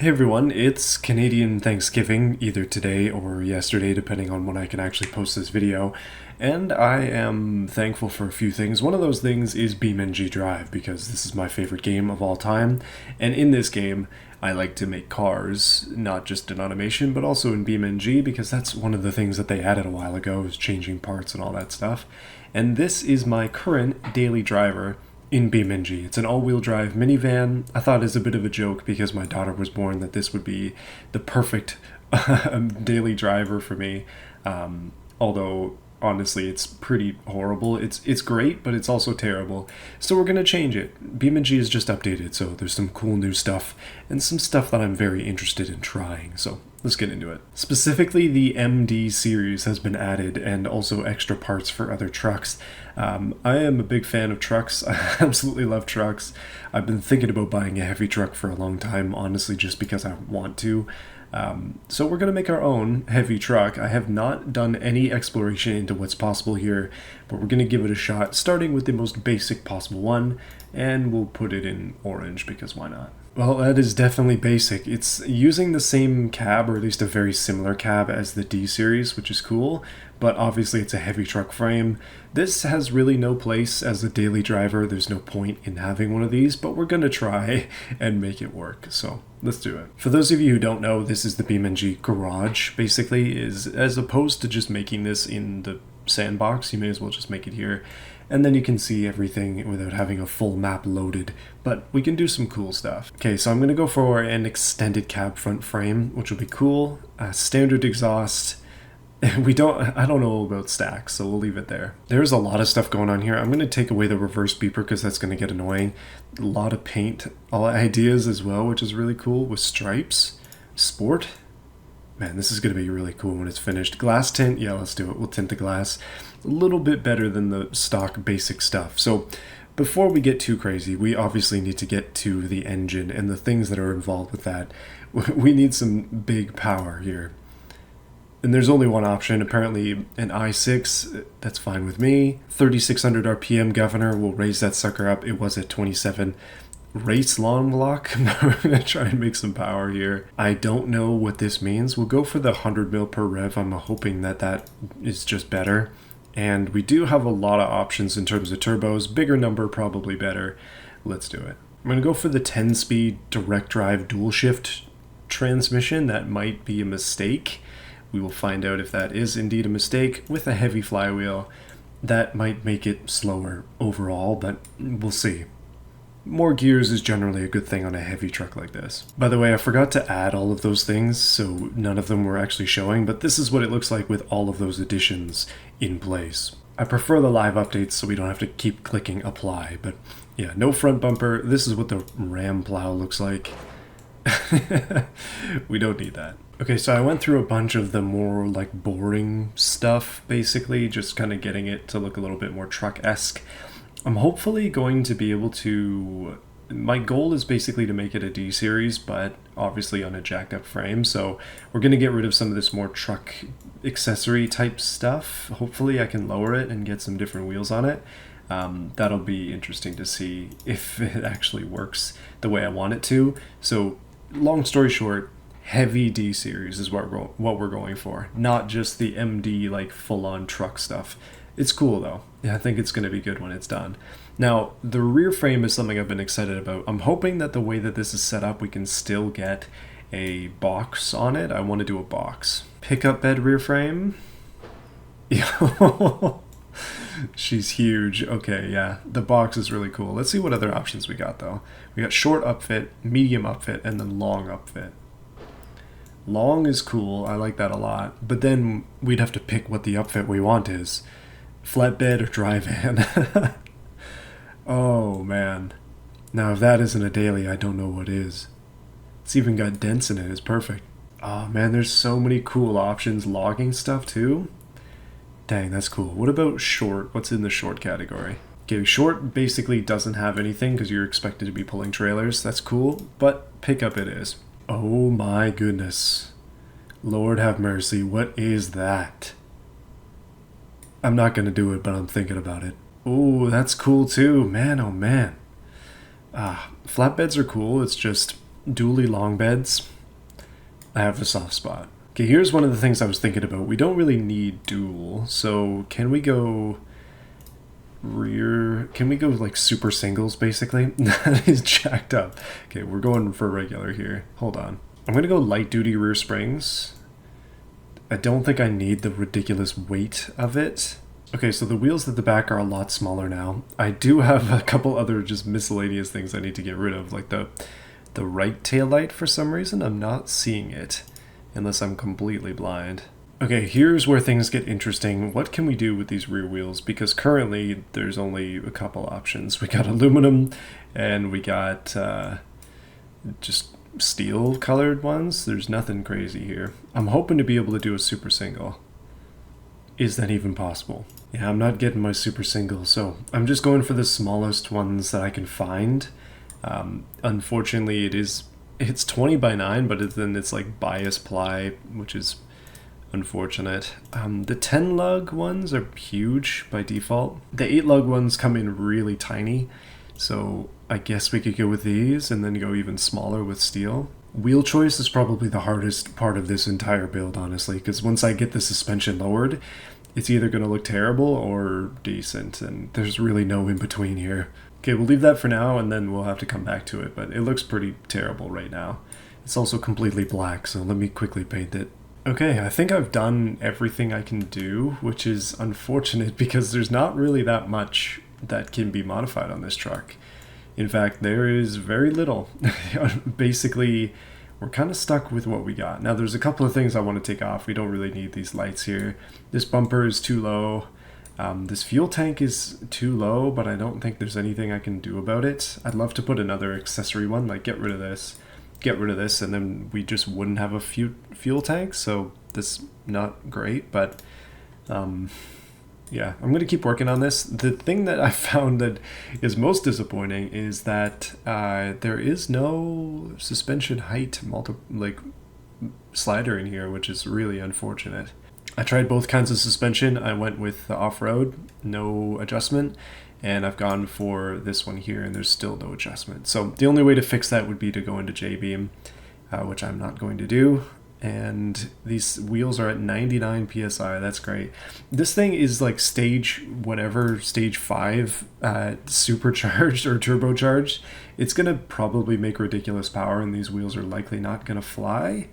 Hey everyone, it's Canadian Thanksgiving, either today or yesterday, depending on when I can actually post this video. And I am thankful for a few things. One of those things is BeamNG.drive, because this is my favorite game of all time. And in this game, I like to make cars, not just in automation, but also in BeamNG, because that's one of the things that they added a while ago, is changing parts and all that stuff. And this is my current daily driver in BeamNG. It's an all-wheel drive minivan. I thought as a bit of a joke because my daughter was born that this would be the perfect daily driver for me. Although honestly, it's pretty horrible. It's great, but it's also terrible. So we're gonna change it. BeamNG is just updated, so there's some cool new stuff and some stuff that I'm very interested in trying. So let's get into it. Specifically, the MD series has been added, and also extra parts for other trucks. I am a big fan of trucks. I absolutely love trucks. I've been thinking about buying a heavy truck for a long time, honestly, just because I want to. So we're going to make our own heavy truck. I have not done any exploration into what's possible here, but we're going to give it a shot, starting with the most basic possible one, and we'll put it in orange because why not? Well, that is definitely basic. It's using the same cab, or at least a very similar cab as the D series, which is cool, but obviously it's a heavy truck frame. This has really no place as a daily driver. There's no point in having one of these, but we're going to try and make it work, so let's do it. For those of you who don't know, this is the BeamNG garage, basically, is as opposed to just making this in the sandbox, you may as well just make it here. And then you can see everything without having a full map loaded, but we can do some cool stuff. Okay, so I'm gonna go for an extended cab front frame, which will be cool. Standard exhaust. I don't know about stacks, so we'll leave it there. There's a lot of stuff going on here. I'm gonna take away the reverse beeper because that's gonna get annoying. A lot of paint, all ideas as well, which is really cool with stripes. Sport. Man, this is going to be really cool when it's finished. Glass tint, yeah, let's do it. We'll tint the glass a little bit better than the stock basic stuff. So before we get too crazy, we obviously need to get to the engine and the things that are involved with that. We need some big power here. And there's only one option, apparently an i6, that's fine with me. 3600 RPM governor, we'll raise that sucker up. It was at 27. Race long lock. We're gonna try and make some power here. I don't know what this means. We'll go for the 100 mil per rev. I'm hoping that is just better. And we do have a lot of options in terms of turbos. Bigger number, probably better. Let's do it. I'm gonna go for the 10-speed direct drive dual shift transmission. That might be a mistake. We will find out if that is indeed a mistake. With a heavy flywheel, that might make it slower overall, but we'll see. More gears is generally a good thing on a heavy truck like this. By the way, I forgot to add all of those things, so none of them were actually showing, but this is what it looks like with all of those additions in place. I prefer the live updates so we don't have to keep clicking apply, but yeah, no front bumper. This is what the ram plow looks like. We don't need that. Okay, so I went through a bunch of the more like boring stuff, basically, just kind of getting it to look a little bit more truck-esque. I'm hopefully going to be able to... My goal is basically to make it a D series, but obviously on a jacked up frame, so we're going to get rid of some of this more truck accessory type stuff. Hopefully I can lower it and get some different wheels on it. That'll be interesting to see if it actually works the way I want it to. So long story short, heavy D series is what we're going for, not just the MD like full-on truck stuff. It's cool though. Yeah, I think it's going to be good when it's done. Now, the rear frame is something I've been excited about. I'm hoping that the way that this is set up, we can still get a box on it. I want to do a box. Pickup bed rear frame. She's huge. Okay, yeah. The box is really cool. Let's see what other options we got though. We got short upfit, medium upfit, and then long upfit. Long is cool. I like that a lot. But then we'd have to pick what the upfit we want is. Flatbed or dry van. Oh man. Now if that isn't a daily, I don't know what is. It's even got dents in it. It's perfect. Oh man, there's so many cool options. Logging stuff too. Dang, that's cool. What about short? What's in the short category? Okay, short basically doesn't have anything because you're expected to be pulling trailers. That's cool, but pickup it is. Oh my goodness. Lord have mercy. What is that? I'm not going to do it, but I'm thinking about it. Oh, that's cool too. Man, oh man. Flatbeds are cool. It's just dually long beds, I have a soft spot. Okay, here's one of the things I was thinking about. We don't really need dual, so can we go rear? Can we go like super singles basically? That is jacked up. Okay, we're going for regular here. Hold on. I'm gonna go light duty rear springs. I don't think I need the ridiculous weight of it. Okay, so the wheels at the back are a lot smaller now. I do have a couple other just miscellaneous things I need to get rid of, like the right tail light. For some reason I'm not seeing it, unless I'm completely blind. Okay, here's where things get interesting. What can we do with these rear wheels? Because currently there's only a couple options. We got aluminum and we got just steel colored ones. There's nothing crazy here. I'm hoping to be able to do a super single. Is that even possible? Yeah, I'm not getting my super single, so I'm just going for the smallest ones that I can find. Unfortunately, it's 20 by 9, but then it's like bias ply, which is unfortunate. The 10 lug ones are huge by default. The 8 lug ones come in really tiny, so I guess we could go with these and then go even smaller with steel. Wheel choice is probably the hardest part of this entire build, honestly, because once I get the suspension lowered, it's either going to look terrible or decent, and there's really no in between here. Okay, we'll leave that for now, and then we'll have to come back to it, but it looks pretty terrible right now. It's also completely black, so let me quickly paint it. Okay, I think I've done everything I can do, which is unfortunate because there's not really that much that can be modified on this truck. In fact, there is very little. Basically, we're kind of stuck with what we got. Now, there's a couple of things I want to take off. We don't really need these lights here. This bumper is too low. This fuel tank is too low, but I don't think there's anything I can do about it. I'd love to put another accessory one, like get rid of this, and then we just wouldn't have a fuel tank, so that's not great, but yeah, I'm going to keep working on this. The thing that I found that is most disappointing is that there is no suspension height slider in here, which is really unfortunate. I tried both kinds of suspension. I went with the off-road, no adjustment, and I've gone for this one here, and there's still no adjustment. So the only way to fix that would be to go into J-beam, which I'm not going to do. And these wheels are at 99 psi. That's great. This thing is like stage 5 supercharged or turbocharged. It's gonna probably make ridiculous power, and these wheels are likely not gonna fly,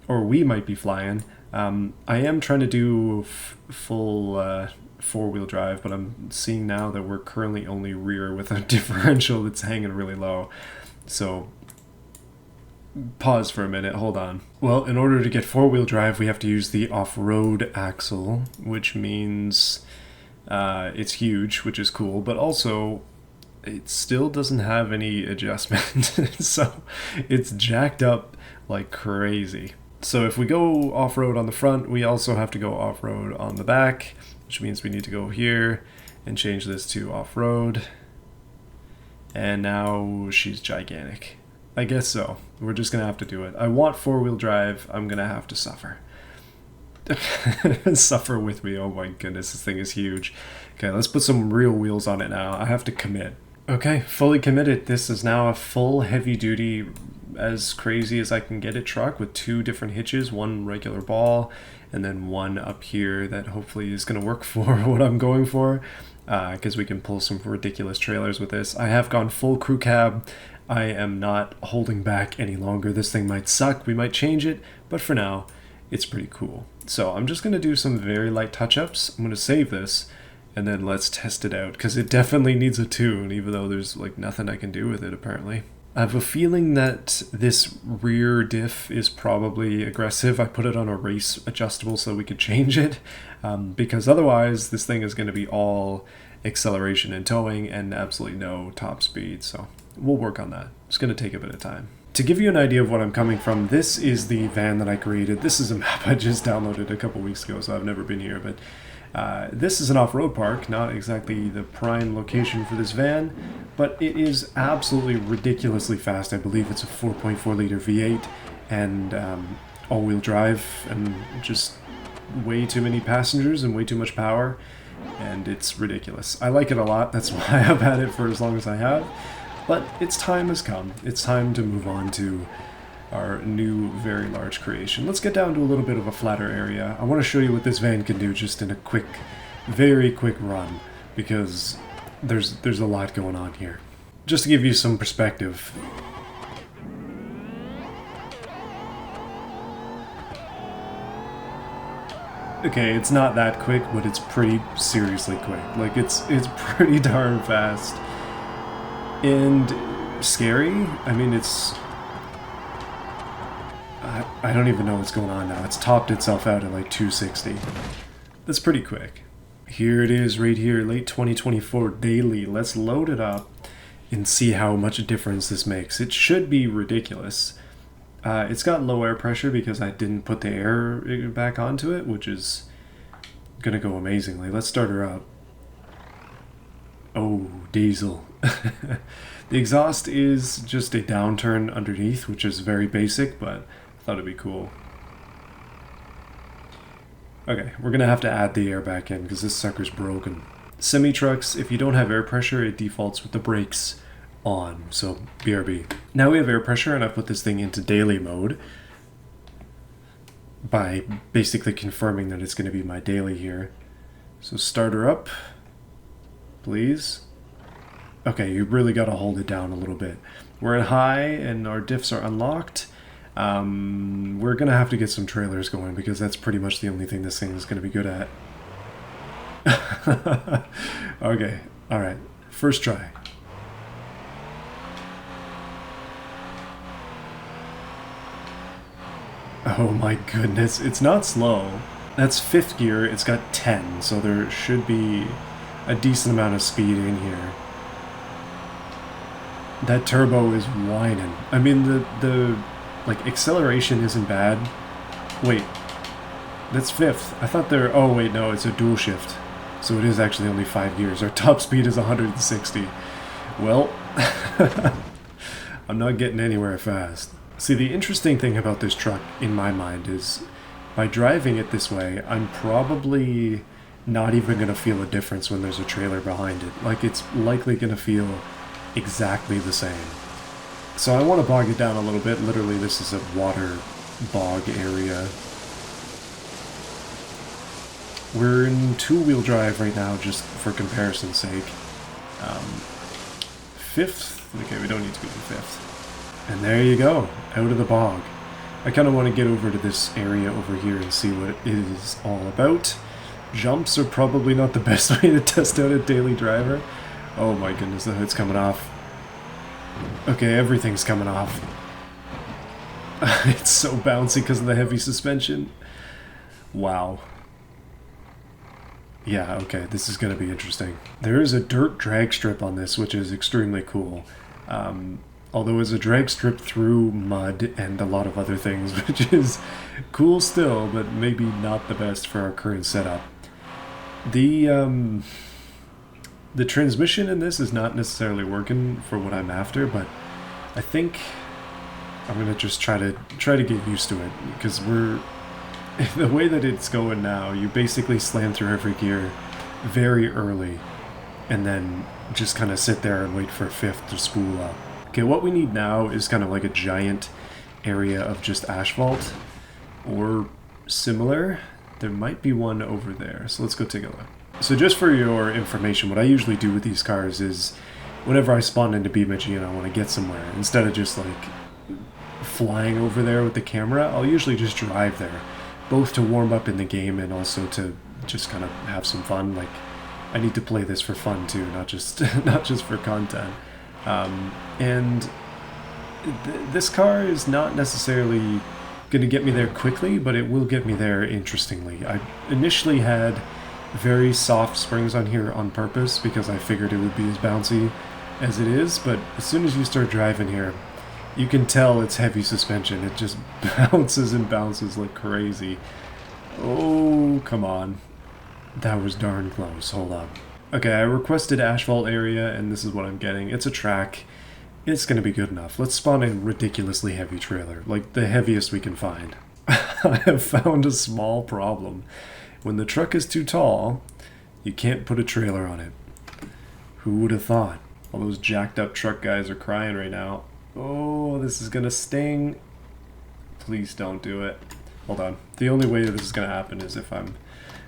or we might be flying. I am trying to do full four-wheel drive, but I'm seeing now that we're currently only rear with a differential that's hanging really low. So pause for a minute, hold on. Well, in order to get four-wheel drive, we have to use the off-road axle, which means it's huge, which is cool, but also it still doesn't have any adjustment. So it's jacked up like crazy. So if we go off-road on the front, we also have to go off-road on the back, which means we need to go here and change this to off-road. And now she's gigantic. I guess so. We're just going to have to do it. I want four-wheel drive. I'm going to have to suffer. Suffer with me. Oh my goodness, this thing is huge. Okay, let's put some real wheels on it now. I have to commit. Okay, fully committed. This is now a full heavy-duty, as crazy as I can get it truck with two different hitches, one regular ball, and then one up here that hopefully is going to work for what I'm going for, because we can pull some ridiculous trailers with this. I have gone full crew cab. I am not holding back any longer. This thing might suck. We might change it, but for now, it's pretty cool. So I'm just going to do some very light touch-ups. I'm going to save this, and then let's test it out, because it definitely needs a tune, even though there's like nothing I can do with it apparently. I have a feeling that this rear diff is probably aggressive. I put it on a race adjustable so we could change it, because otherwise this thing is going to be all acceleration and towing and absolutely no top speed. So we'll work on that. It's going to take a bit of time. To give you an idea of what I'm coming from, this is the van that I created. This is a map I just downloaded a couple weeks ago, so I've never been here, but this is an off-road park, not exactly the prime location for this van, but it is absolutely ridiculously fast. I believe it's a 4.4 liter V8 and all-wheel drive, and just way too many passengers and way too much power, and it's ridiculous. I like it a lot. That's why I've had it for as long as I have. But its time has come. It's time to move on to our new, very large creation. Let's get down to a little bit of a flatter area. I want to show you what this van can do just in a quick, very quick run, because there's a lot going on here. Just to give you some perspective. Okay, it's not that quick, but it's pretty seriously quick. Like, it's pretty darn fast. And scary? I mean, it's... I don't even know what's going on now. It's topped itself out at like 260. That's pretty quick. Here it is right here, late 2024 daily. Let's load it up and see how much difference this makes. It should be ridiculous. It's got low air pressure because I didn't put the air back onto it, which is gonna go amazingly. Let's start her up. Oh, diesel. The exhaust is just a downturn underneath, which is very basic, but I thought it'd be cool. Okay, we're gonna have to add the air back in because this sucker's broken. Semi-trucks, if you don't have air pressure, it defaults with the brakes on, so BRB. Now we have air pressure, and I put this thing into daily mode by basically confirming that it's going to be my daily here. So start her up, please. Okay, you really got to hold it down a little bit. We're in high, and our diffs are unlocked. We're going to have to get some trailers going, because that's pretty much the only thing this thing is going to be good at. Okay, alright, first try. Oh my goodness, it's not slow. That's 5th gear, it's got 10, so there should be a decent amount of speed in here. That turbo is whining. I mean, the like, acceleration isn't bad. Wait, that's 5th. I thought they're... Oh wait, no, it's a dual shift. So it is actually only 5 gears. Our top speed is 160. Well, I'm not getting anywhere fast. See, the interesting thing about this truck, in my mind, is by driving it this way, I'm probably not even going to feel a difference when there's a trailer behind it. Like, it's likely going to feel exactly the same. So I want to bog it down a little bit. Literally, this is a water bog area. We're in 2-wheel drive right now, just for comparison's sake. 5th? Okay, we don't need to go to 5th. And there you go, out of the bog. I kind of want to get over to this area over here and see what it is all about. Jumps are probably not the best way to test out a daily driver. Oh my goodness, the hood's coming off. Okay, everything's coming off. It's so bouncy because of the heavy suspension. Wow. Yeah, okay, this is going to be interesting. There is a dirt drag strip on this, which is extremely cool. Although it's a drag strip through mud and a lot of other things, which is cool still, but maybe not the best for our current setup. The transmission in this is not necessarily working for what I'm after, but I think I'm gonna just try to get used to it, because we're the way that it's going now. You basically slam through every gear very early, and then just kind of sit there and wait for 5th to spool up. Okay, what we need now is kind of like a giant area of just asphalt, or similar. There might be one over there, so let's go take a look. So just for your information, what I usually do with these cars is, whenever I spawn into BeamNG and I want to get somewhere, instead of just like flying over there with the camera, I'll usually just drive there, both to warm up in the game and also to just kind of have some fun. Like, I need to play this for fun too, not just for content. And this car is not necessarily going to get me there quickly, but it will get me there interestingly. I initially had very soft springs on here on purpose because I figured it would be as bouncy as it is, but as soon as you start driving here, you can tell it's heavy suspension. It just bounces and bounces like crazy. Oh, come on. That was darn close. Hold up. Okay, I requested asphalt area, and this is what I'm getting. It's a track. It's gonna be good enough. Let's spawn a ridiculously heavy trailer, like the heaviest we can find. I have found a small problem. When the truck is too tall, you can't put a trailer on it. Who would have thought? All those jacked up truck guys are crying right now. Oh, this is gonna sting. Please don't do it. Hold on. The only way this is gonna happen is if I'm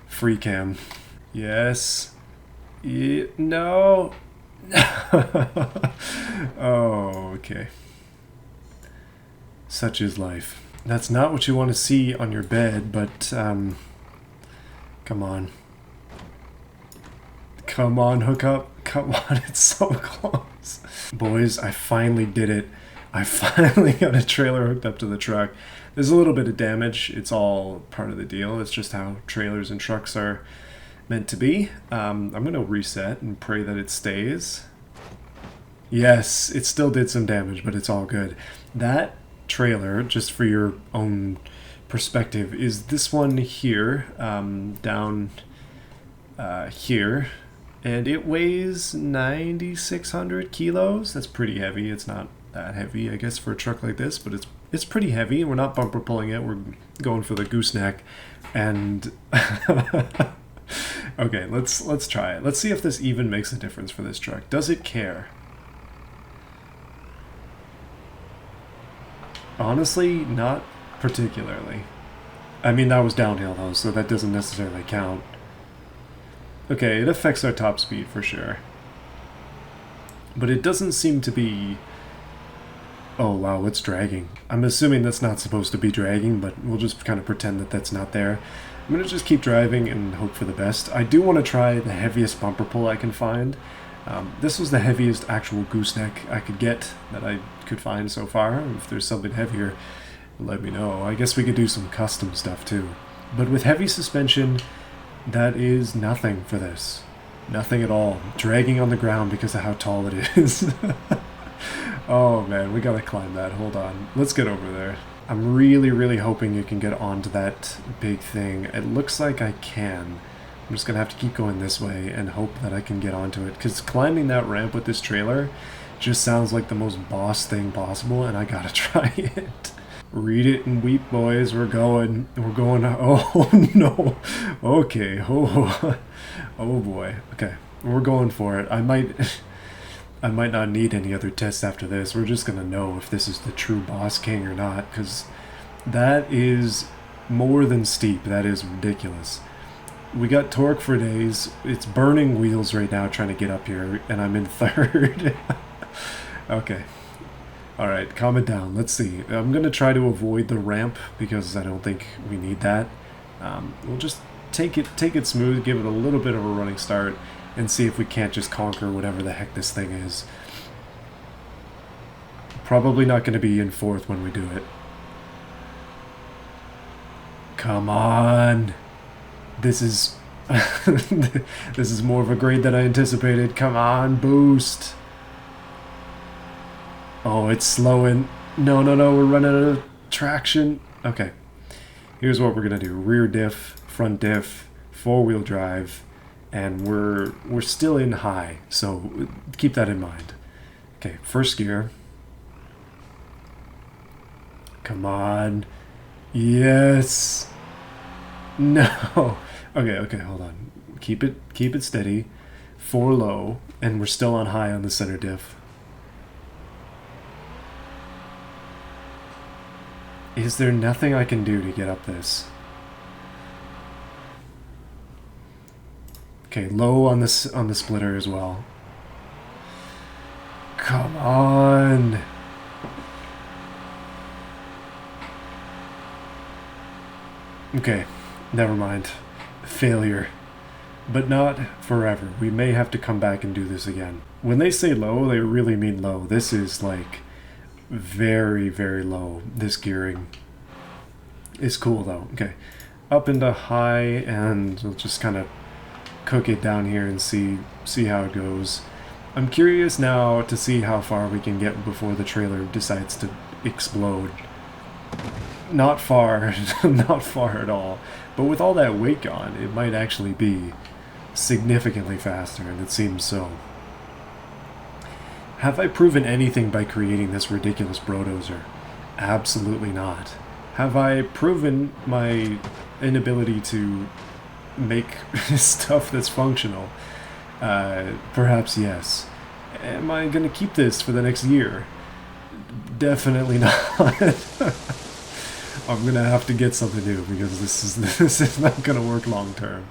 free cam. Yes. No. Oh, okay. Such is life. That's not what you want to see on your bed, but come on. Come on, hook up. Come on, it's so close. Boys, I finally did it. I finally got a trailer hooked up to the truck. There's a little bit of damage. It's all part of the deal. It's just how trailers and trucks are meant to be. I'm going to reset and pray that it stays. Yes, it still did some damage, but it's all good. That trailer, just for your own perspective, is this one here, down here. And it weighs 9,600 kilos. That's pretty heavy. It's not that heavy, I guess, for a truck like this, but it's pretty heavy. We're not bumper pulling it. We're going for the gooseneck. And okay, let's try it. Let's see if this even makes a difference for this truck. Does it care? Honestly, not particularly. I mean, that was downhill though, so that doesn't necessarily count. Okay, it affects our top speed for sure. But it doesn't seem to be... Oh wow, it's dragging. I'm assuming that's not supposed to be dragging, but we'll just kind of pretend that that's not there. I'm going to just keep driving and hope for the best. I do want to try the heaviest bumper pull I can find. This was the heaviest actual gooseneck I could get that I could find so far. If there's something heavier, let me know. I guess we could do some custom stuff too. But with heavy suspension, that is nothing for this. Nothing at all. Dragging on the ground because of how tall it is. Oh man, we gotta climb that. Hold on. Let's get over there. I'm really hoping you can get onto that big thing. It looks like I can. I'm just gonna have to keep going this way and hope that I can get onto it. Because climbing that ramp with this trailer just sounds like the most boss thing possible, and I gotta try it. Read it and weep, boys. We're going. Oh no. Okay. Oh, oh boy. Okay. We're going for it. I might not need any other tests after this. We're just gonna know if this is the true boss king or not, because that is more than steep. That is ridiculous. We got torque for days. It's burning wheels right now trying to get up here, and I'm in third. Okay. Alright, calm it down. Let's see. I'm going to try to avoid the ramp because I don't think we need that. We'll just take it smooth, give it a little bit of a running start, and see if we can't just conquer whatever the heck this thing is. Probably not going to be in fourth when we do it. Come on! This is... this is more of a grade than I anticipated. Come on, boost! Oh, it's slowing. No, we're running out of traction. Okay. Here's what we're going to do. Rear diff, front diff, four-wheel drive, and we're still in high, so keep that in mind. Okay, first gear. Come on. Yes. No. Okay, hold on. Keep it steady. Four low, and we're still on high on the center diff. Is there nothing I can do to get up this? Okay, low on the splitter as well. Come on. Okay, never mind. Failure. But not forever. We may have to come back and do this again. When they say low, they really mean low. This is like very low. This gearing is cool though. Okay, up into high, and we'll just kind of cook it down here and see how it goes. I'm curious now to see how far we can get before the trailer decides to explode. Not far. Not far at all, but with all that weight gone, it might actually be significantly faster, and it seems so. Have I proven anything by creating this ridiculous brodozer? Absolutely not. Have I proven my inability to make stuff that's functional? Perhaps yes. Am I going to keep this for the next year? Definitely not. I'm going to have to get something new because this is not going to work long term.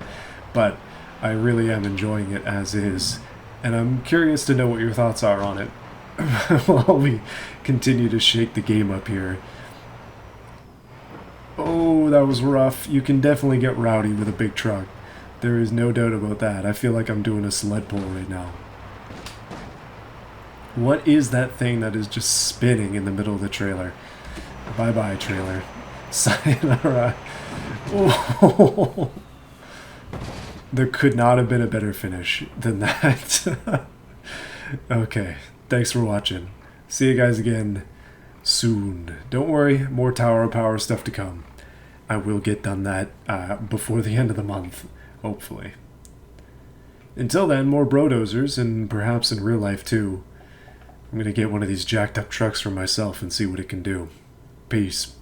But I really am enjoying it as is. And I'm curious to know what your thoughts are on it while we continue to shake the game up here. Oh, that was rough. You can definitely get rowdy with a big truck. There is no doubt about that. I feel like I'm doing a sled pull right now. What is that thing that is just spinning in the middle of the trailer? Bye-bye, trailer. Sayonara. Oh. There could not have been a better finish than that. Okay, thanks for watching. See you guys again soon. Don't worry, more Tower of Power stuff to come. I will get done that before the end of the month, hopefully. Until then, more brodozers, and perhaps in real life too. I'm gonna get one of these jacked up trucks for myself and see what it can do. Peace.